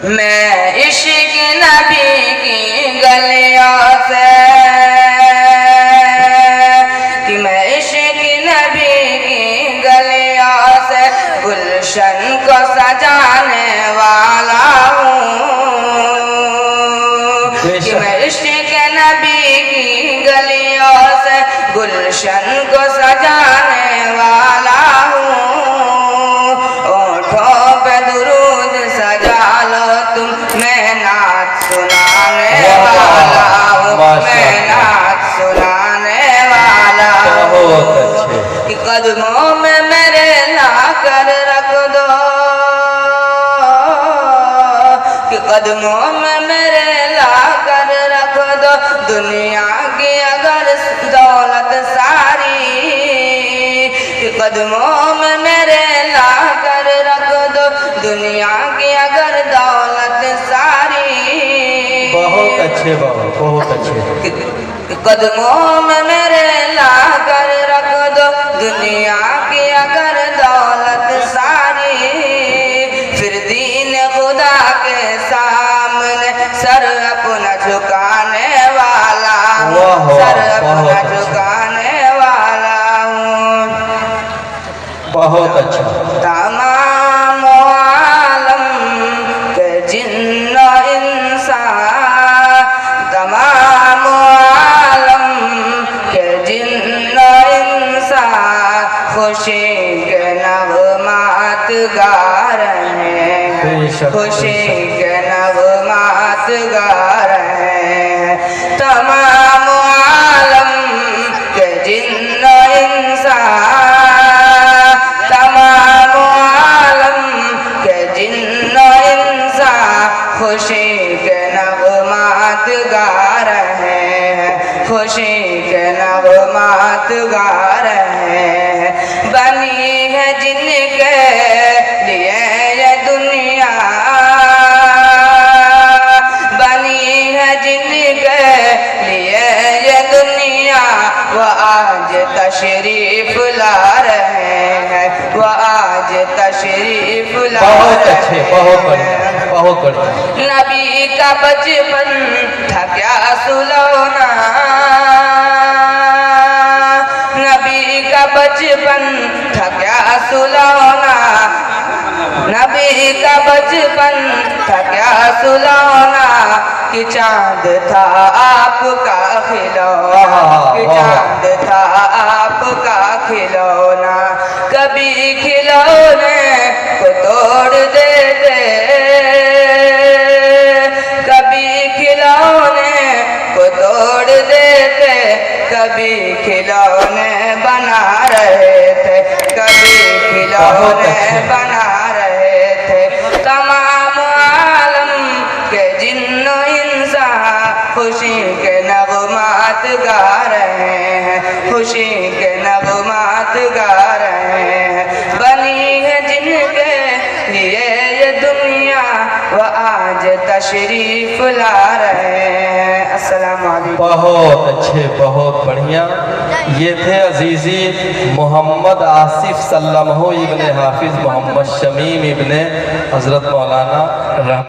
मैं इश्क नबी की गलियों से कि मैं इश्क नबी की गलियों से गुलशन को सजाने वाला हूँ कि मैं इश्क नबी की गलियों से गुलशन को सजाने वाला हूँ। ओठों पे दुरूद सजा लो तुम, मैं नात सुनाने वाला हूँ, मैं नात सुनाने वाला हूँ। कि कदमों में मेरे ला कर रख दो, कि कदमों में मेरे ला कर रख दो दुनिया की अगर दौलत सारी, कि कदमों में मेरे ला कर रख दो दुनिया की अगर दौलत सारी। बहुत अच्छे बाबा, बहुत अच्छे। कि कदमों में मेरे ला कर रख दो दुनिया की अगर दौलत सारी, फिर दीन खुदा के सामने सर अपना झुकाने वाला हूँ, सर अपना झुकाने वाला हूँ। बहुत अच्छा। तमाम आलम के जिन्नो इंसान, तमाम आलम के जिन्नो इंसान खुशी के नगमात गा रहे हैं, खुशी के नगमात गा रहे हैं। तमाम आलम के जिन्नो इंसान, तमाम आलम के जिन्नो इंसान खुशी के नगमात गा रहे हैं, खुशी के नगमात गा रहे हैं। बनी है जिनके लिए ये दुनिया, बनी है जिनके लिए ये दुनिया, वो आज तशरीफ ला रहे हैं, वो आज तशरीफ ला बहुत रहे अच्छे, हैं। बहुत बढ़िया, बहुत बढ़िया। नबी का बचपन था क्या सुलौना, नबी का बचपन था क्या सुलौना, नबी का बचपन था क्या सुलौना, कि चांद था आपका खिलौना, कि चांद था आपका खिलौना। कभी खिलौने को तोड़ देते, कभी खिलौने को तोड़ देते, कभी खिलौने बना रहे थे, कभी खिलौने बना रहे थे। तमाम आलम के जिन्नो इंसान खुशी के नगमात गा रहे हैं, खुशी के नगमात गा रहे हैं। बनी है जिनके लिए ये दुनिया, वो आज तशरीफ ला रहे हैं। अस्सलाम वालेकुम। बहुत अच्छे, बहुत बढ़िया। ये थे अजीज़ी मोहम्मद आसिफ सल्लमहु इब्ने हाफिज मोहम्मद शमीम इब्ने हज़रत मौलाना